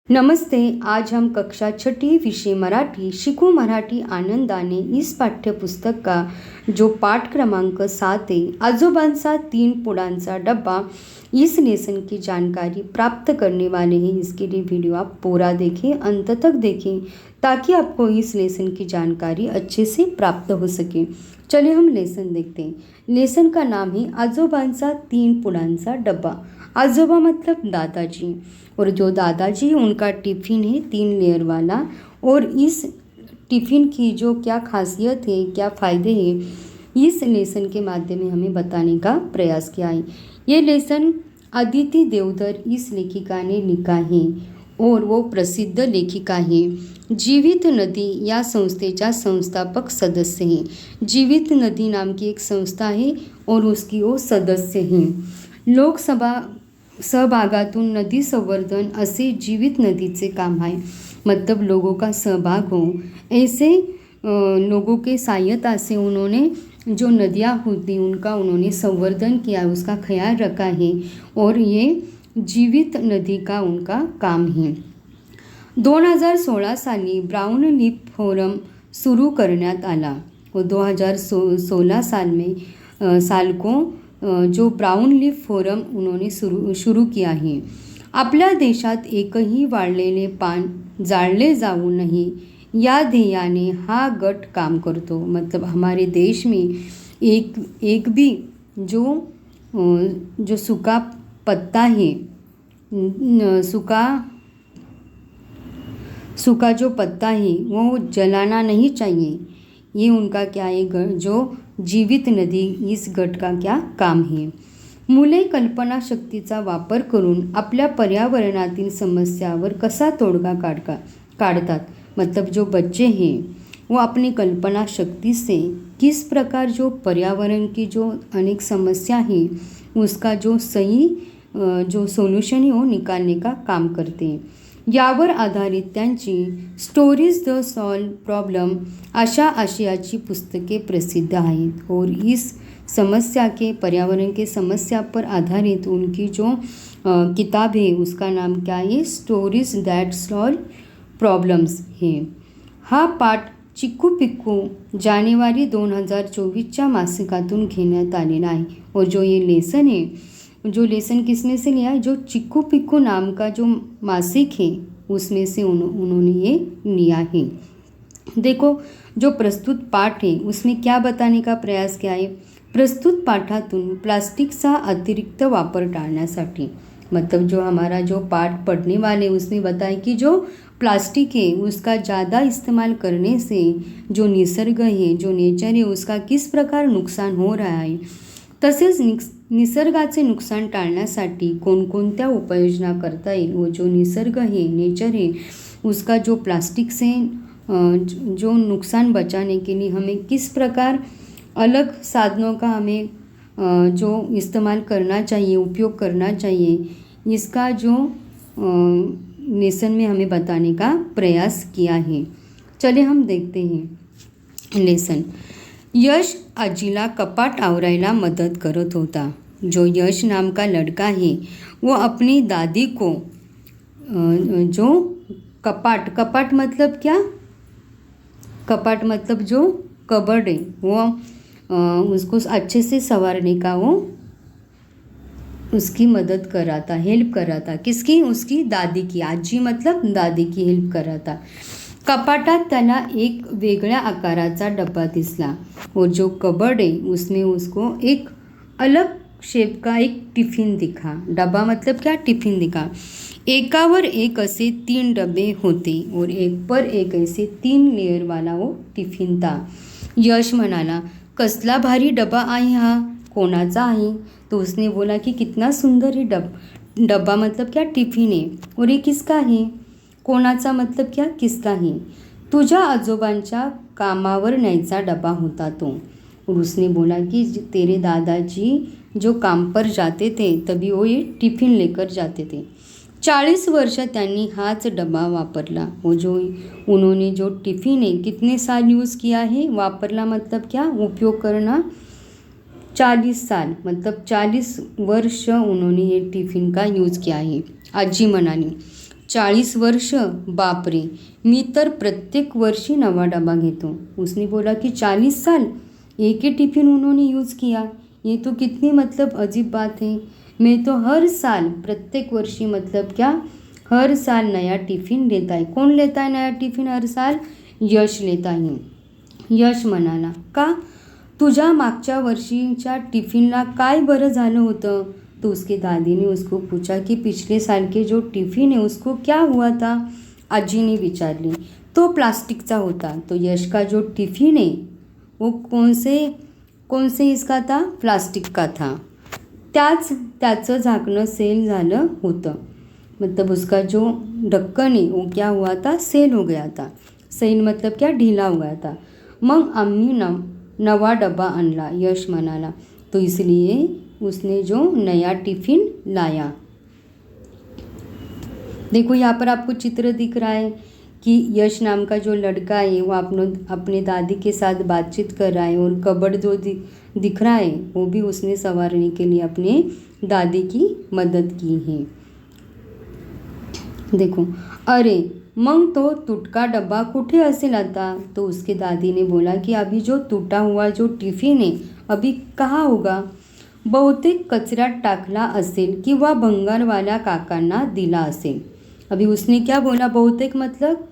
नमस्ते। आज हम कक्षा छठी विषय मराठी शिकू मराठी आनंदाने इस पाठ्य पुस्तक का जो पाठ क्रमांक 7 है, आजोबांचा 3 पुड़ांचा डब्बा, इस लेसन की जानकारी प्राप्त करने वाले हैं। इसके लिए वीडियो आप पूरा देखें, अंत तक देखें, ताकि आपको इस लेसन की जानकारी अच्छे से प्राप्त हो सके। चलिए हम लेसन देखते हैं। लेसन का नाम है आजोबांचा 3 पुड़ांचा डब्बा। आजोबा मतलब दादाजी, और जो दादाजी उनका टिफ़िन है 3 लेयर वाला, और इस टिफ़िन की जो क्या खासियत है, क्या फ़ायदे हैं, इस लेसन के माध्यम में हमें बताने का प्रयास किया है। ये लेसन अदिति देवधर इस लेखिका ने लिखा है और वो प्रसिद्ध लेखिका है। जीवित नदी या संस्थेच्या संस्थापक सदस्य हैं। जीवित नदी नाम की एक संस्था है और उसकी वो सदस्य हैं। लोकसभा सहभागातून नदी संवर्धन असे जीवित नदीचे काम है, मतलब लोगों का सहभाग हो, ऐसे लोगों के सहायता से उन्होंने जो नदियाँ होती उनका उन्होंने संवर्धन किया, उसका ख्याल रखा है, और ये जीवित नदी का उनका काम है। 2016 साली ब्राउन लीफ फोरम सुरू करण्यात आला, और 2016 साल को जो ब्राउन लीफ फोरम उन्होंने शुरू किया है। आपल्या देशात एकही वाळलेले पान जाळले जाऊ नये या ध्येयाने हा गट काम करतो। मतलब हमारे देश में एक भी जो सूखा पत्ता है, सूखा जो पत्ता है वो जलाना नहीं चाहिए। ये उनका क्या है, जो जीवित नदी इस गट का क्या काम है। मुले कल्पनाशक्तीचा वापर करून आपल्या पर्यावरणातील समस्यावर कसा तोडगा काढतात। मतलब जो बच्चे हैं वो अपनी कल्पना शक्ति से किस प्रकार जो पर्यावरण की जो अनेक समस्या है उसका जो सही जो सोल्यूशन है वो निकालने का काम करते हैं। यावर आधारित त्यांची स्टोरीज द सॉल्व प्रॉब्लम अशा आशयाची पुस्तके प्रसिद्ध आहेत, और इस समस्या के पर्यावरण के समस्या पर आधारित उनकी जो किताब है उसका नाम क्या है, स्टोरीज दैट सॉल्व प्रॉब्लम्स है। हा पाठ चिक्कू पिक्कू जानेवारी 2024च्या मासिकातून घेण्यात आलेला आहे, और जो ये लेसन है, जो लेसन किसमें से लिया है, जो चिक्कू पिक्कू नाम का जो मासिक है उसमें से उन्होंने ये लिया है। देखो जो प्रस्तुत पाठ है उसमें क्या बताने का प्रयास किया है। प्रस्तुत पाठातून प्लास्टिकचा अतिरिक्त वापर टाळण्यासाठी, मतलब जो हमारा जो पाठ पढ़ने वाले उसमें बताए कि जो प्लास्टिक है उसका ज़्यादा इस्तेमाल करने से जो निसर्ग है, जो नेचर है, उसका किस प्रकार नुकसान हो रहा है, तसेच निसर्गाचे नुकसान टाळण्यासाठी कोणकोणत्या उपाययोजना करता येईल, वो जो निसर्ग है, नेचर है, उसका जो प्लास्टिक से जो नुकसान बचाने के लिए हमें किस प्रकार अलग साधनों का हमें जो इस्तेमाल करना चाहिए, उपयोग करना चाहिए, इसका जो लेसन में हमें बताने का प्रयास किया है। चलिए हम देखते हैं लेसन। यश आजीला कपाट आवरायला मदद करत होता। जो यश नाम का लड़का है वो अपनी दादी को जो कपाट मतलब क्या, कपाट मतलब जो कबर्ड है वो उसको अच्छे से संवारने का वो उसकी मदद कर रहा था, हेल्प कर रहा था। किसकी, उसकी दादी की। आजी मतलब दादी की हेल्प कर रहा था। कपाटात त्याला एक वेगळ्या आकाराचा डब्बा दिसला, और जो कबर्ड है उसमें उसको एक अलग शेप का एक टिफ़िन दिखा। डब्बा मतलब क्या, टिफ़िन दिखा। एकावर एक असे 3 डब्बे होते, और एक पर एक ऐसे 3 लेयर वाला वो टिफ़िन था। यश म्हणाला, कसला भारी डब्बा आहे हा, कोणाचा आहे। तो उसने बोला कि कितना सुंदर है डब्बा मतलब क्या, टिफ़िन है, और ये किसका है, कोणाचा मतलब क्या, किसका है। तुझ्या आजोबांच्या कामावर न्यायचा डब्बा होता तो। और उसने बोला कि तेरे दादाजी जो काम पर जाते थे तभी वो ये टिफ़िन लेकर जाते थे। 40 वर्ष त्यांनी हाच डब्बा वापरला। वो जो उन्होंने जो टिफ़िन है कितने साल यूज़ किया है, वापरला मतलब क्या, उपयोग करना, 40 साल मतलब 40 वर्ष उन्होंने ये टिफ़िन का यूज़ किया है। आजी म्हणाली, 40 वर्ष? बापरे, मी तर प्रत्येक वर्षी नवा डब्बा घेतो। उसने बोला कि 40 साल एक ही टिफ़िन उन्होंने यूज़ किया, ये तो कितनी मतलब अजीब बात है। मैं तो हर साल, प्रत्येक वर्षी मतलब क्या, हर साल नया टिफ़िन लेता है। कौन लेता है नया टिफ़िन हर साल? यश लेता है। यश म्हणाला, का? तुझ्या मागच्या वर्षीच्या टिफ़िनला काय बरं झालं होतं? तो उसके दादी ने उसको पूछा कि पिछले साल के जो टिफ़िन है उसको क्या हुआ था? आजी ने विचारले। तो प्लास्टिकचा होता। तो यश का जो टिफ़िन है वो कौन से इसका था? प्लास्टिक का था। त्याचं झाकणं सेल झालं होतं। मतलब उसका जो ढक्कन है वो क्या हुआ था? सेल हो गया था। सेल मतलब क्या? ढीला हो गया था। मग आम्ही नवा डब्बा आणला, यश म्हणाला। तो इसलिए उसने जो नया टिफ़िन लाया। देखो यहाँ पर आपको चित्र दिख रहा है कि यश नाम का जो लड़का है वो अपने दादी के साथ बातचीत कर रहा है, और कबर्ड जो दिख रहा है वो भी उसने संवारने के लिए अपने दादी की मदद की है। देखो, अरे मग तो तुटका डब्बा कुठे असेल आता? तो उसके दादी ने बोला कि अभी जो टूटा हुआ जो टिफ़िन है अभी कहाँ होगा? बहुतेक कचऱ्यात टाकला असेल किंवा भंगारवाल्या काकांना दिला असेल। अभी उसने क्या बोला? बहुतेक मतलब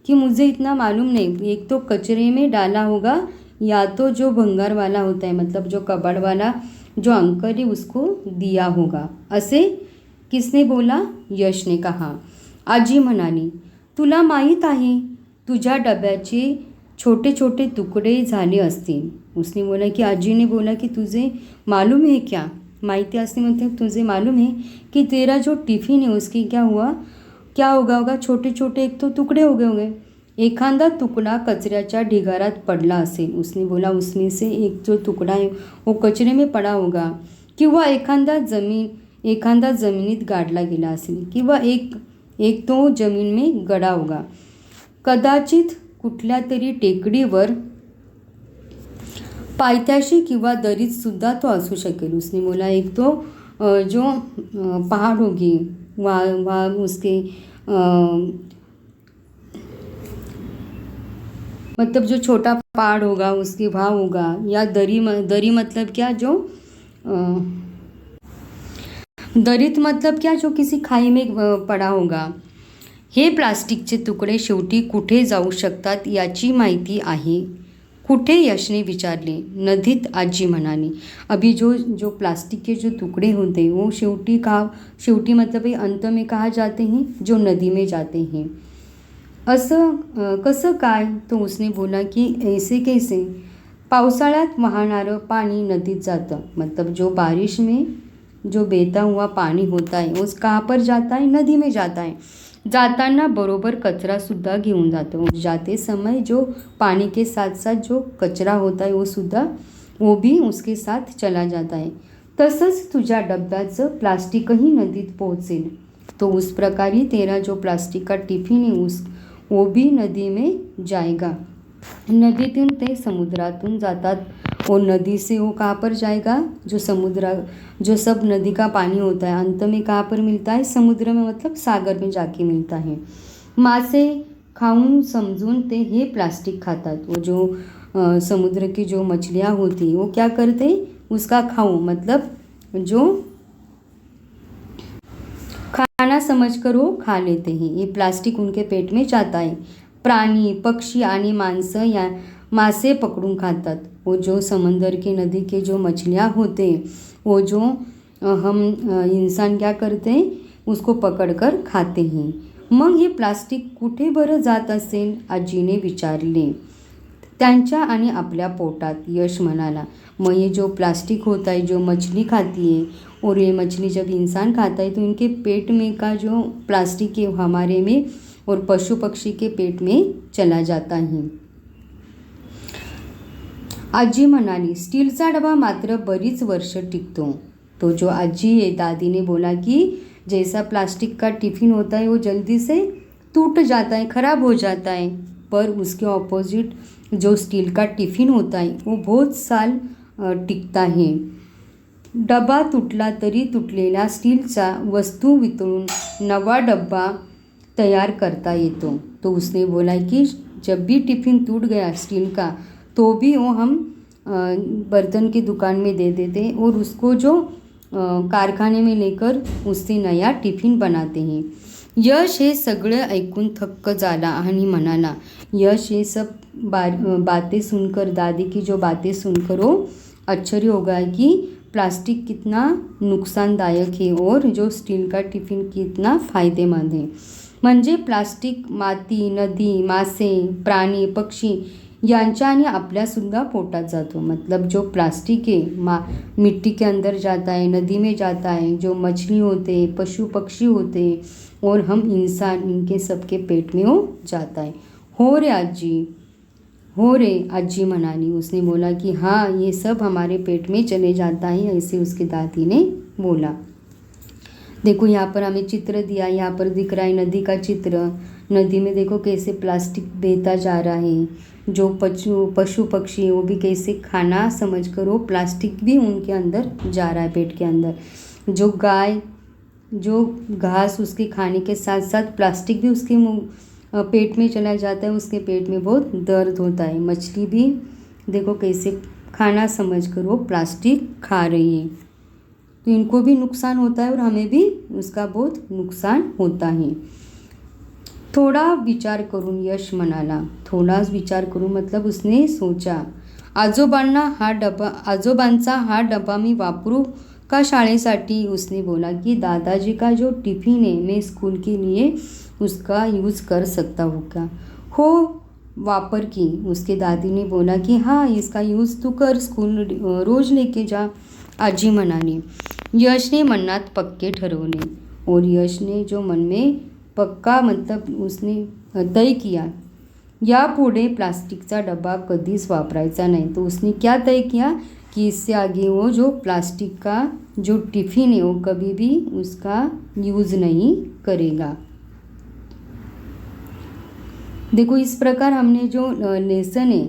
कि मुझे इतना मालूम नहीं, एक तो कचरे में डाला होगा या तो जो भंगार वाला होता है, मतलब जो कबाड़ वाला जो अंकल है उसको दिया होगा। असे किसने बोला? यश ने कहा। आजी म्हणाली, तुला माहीत आहे तुझ्या डब्याचे छोटे छोटे तुकडे झाले असतील। उसने बोला कि आजी ने बोला कि तुझे मालूम है क्या? माहिती असते मतलब तुझे मालूम है कि तेरा जो टिफ़िन है उसकी क्या होगा छोटे छोटे एक तो टुकड़े हो गए होंगे। एखादा तुकडा कचऱ्याच्या ढिगारात पडला असेल। उसने बोला उसमें से एक जो टुकड़ा है वो कचरे में पड़ा होगा, किंवा एखादा जमिनीत गाडला गेला असेल, किंवा एक तो जमीन में गड़ा होगा। कदाचित कुठल्या तरी टेकडीवर, पायथ्याशी किंवा दरीत सुद्धा तो असू शकेल। उसने बोला एक तो जो पहाड़ होगी वहाँ उसके मतलब जो छोटा पहाड़ होगा उसके वहाँ होगा, या दरी मतलब क्या, जो दरीत मतलब क्या, जो किसी खाई में पड़ा होगा। हे प्लास्टिकचे तुकडे शेवटी कुठे जाऊ शकतात याची माहिती आहे? कुठे? यशने विचारले। नदीत, आजी म्हणाली। अभी जो प्लास्टिक के जो टुकड़े होते हैं वो शेवटी मतलब ये अंत में कहाँ जाते हैं? जो नदी में जाते हैं। असं कसं काय? तो उसने बोला कि ऐसे कैसे? पावसाळ्यात वाहणारं पाणी नदीत जातं, मतलब जो बारिश में जो बहता हुआ पानी होता है वो कहाँ पर जाता है? नदी में जाता है। जाताना बरोबर कचरा सुद्धा घेऊन जातो। जाते समय जो पानी के साथ साथ जो कचरा होता है वो भी उसके साथ चला जाता है। तसंच तुझ्या डब्याचं प्लास्टिकही नदीत पोहोचेल। तो उस प्रकार ही तेरा जो प्लास्टिक का टिफ़िन है वो भी नदी में जाएगा। नदीतून ते समुद्रातून जातात और नदी से वो कहाँ पर जाएगा? जो सब नदी का पानी होता है अंत में कहाँ पर मिलता है? समुद्र में, मतलब सागर में जाके मिलता है। मासे खाऊन समजून ते हे प्लास्टिक खातात। वो जो समुद्र की जो मछलियाँ होती वो क्या करते? उसका खाऊं मतलब जो खाना समझकर वो खा लेते हैं। ये प्लास्टिक उनके पेट में जाता है। प्राणी, पक्षी आणि माणसं या मासे पकडून खातात। वो जो समंदर के नदी के जो मछलियाँ होते वो जो हम इंसान क्या करते हैं? उसको पकड़कर खाते हैं। मग हे प्लास्टिक कुठे बरं जात असेल? आजीने विचारले। त्यांच्या आणि आपल्या पोटात, यश म्हणाला। मग ये जो प्लास्टिक होता है, जो मछली खाती है, और ये मछली जब इंसान खाता है तो इनके पेट में का जो प्लास्टिक है हमारे में और पशु पक्षी के पेट में चला जाता है। आजी म्हणाली, स्टीलचा डबा मात्र बरीच वर्ष टिकतो। तो जो आजी है, दादी ने बोला कि जैसा प्लास्टिक का टिफ़िन होता है वो जल्दी से टूट जाता है, ख़राब हो जाता है, पर उसके ऑपोजिट जो स्टील का टिफ़िन होता है वो बहुत साल टिकता है। डबा तुटला तरी तुटलेल्या स्टीलचा वस्तू वितळून नवा डब्बा तैयार करता येतो। तो उसने बोला कि जब भी टिफ़िन टूट गया स्टील का तो भी वो हम बर्तन की दुकान में दे देते और उसको जो कारखाने में लेकर उससे नया टिफ़िन बनाते हैं। यश हे सगळं ऐकून थक्क झाला आणि म्हणाला, यश ये सब बातें सुनकर, दादी की जो बातें सुनकर वो आश्चर्य हो गया कि प्लास्टिक कितना नुकसानदायक है और जो स्टील का टिफ़िन कितना फ़ायदेमंद है। म्हणजे प्लास्टिक माती, नदी, मासे, प्राणी, पक्षी यांच्या आणि आपल्यासुद्धा पोटात जातो। मतलब जो प्लास्टिक है मिट्टी के अंदर जाता है, नदी में जाता है, जो मछली होते, पशु पक्षी होते और हम इंसान, इनके सबके पेट में वो जाता है। हो रे आजी, हो रे आजी म्हणाली। उसने बोला कि हाँ, ये सब हमारे पेट में चले जाता है, ऐसे उसकी दादी ने बोला। देखो यहाँ पर हमें चित्र दिया, यहाँ पर दिख रहा है नदी का चित्र। नदी में देखो कैसे प्लास्टिक बहता जा रहा है। जो पशु पक्षी वो भी कैसे खाना समझकर वो प्लास्टिक भी उनके अंदर जा रहा है पेट के अंदर। जो गाय जो घास उसके खाने के साथ साथ प्लास्टिक भी उसके पेट में चला जाता है, उसके पेट में बहुत दर्द होता है। मछली भी देखो कैसे खाना समझकर वो प्लास्टिक खा रही है, तो इनको भी नुकसान होता है और हमें भी उसका बहुत नुकसान होता है। थोड़ा विचार करून यश म्हणाला, थोडा विचार करून मतलब उसने सोचा, आजोबांचा हा डबा मी वापरू का शाळेसाठी। उसने बोला कि दादाजी का जो टिफ़िन है मैं स्कूल के लिए उसका यूज़ कर सकता हूँ क्या। हो वापर की, उसके दादी ने बोला कि हाँ, इसका यूज़ तू कर, स्कूल रोज़ लेके जा, आजी म्हणाली। यश ने मनात पक्के ठरवले और यश ने जो मन में पक्का मतलब उसने तय किया, यापुढे प्लास्टिकचा डब्बा कधीच वापरायचा नहीं। तो उसने क्या तय किया कि इससे आगे वो जो प्लास्टिक का जो टिफ़िन है वो कभी भी उसका यूज़ नहीं करेगा। देखो इस प्रकार हमने जो लेसन है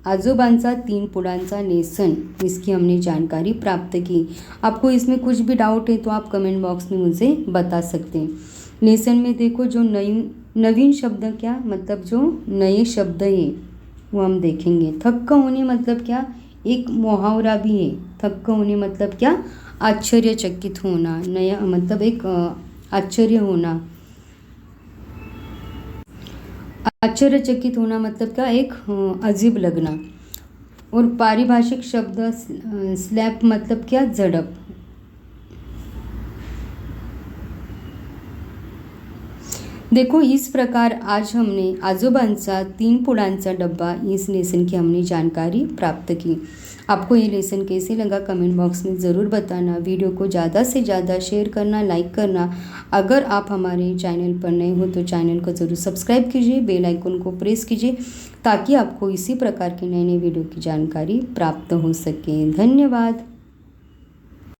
आजोबांचा 3 पुडांचा लेसन, इसकी हमने जानकारी प्राप्त की। आपको इसमें कुछ भी डाउट है तो आप कमेंट बॉक्स में मुझे बता सकते हैं। लेसन में देखो जो नवीन शब्द क्या मतलब जो नए शब्द हैं वो हम देखेंगे। थक्क होने मतलब क्या, एक मुहावरा भी है। थक्क होने मतलब क्या, आश्चर्यचकित होना, नया मतलब एक आश्चर्य होना। आश्चर्यचकित होना मतलब क्या, एक अजीब लगना। और पारिभाषिक शब्द स्लैप मतलब क्या, झड़प। देखो इस प्रकार आज हमने आजोबांचा 3 पुडांचा डब्बा इस लेसन की हमने जानकारी प्राप्त की। आपको ये लेसन कैसे लगा कमेंट बॉक्स में ज़रूर बताना। वीडियो को ज़्यादा से ज़्यादा शेयर करना, लाइक करना। अगर आप हमारे चैनल पर नए हो तो चैनल को ज़रूर सब्सक्राइब कीजिए, बेल आइकन को प्रेस कीजिए ताकि आपको इसी प्रकार के नए नए वीडियो की जानकारी प्राप्त हो सके। धन्यवाद।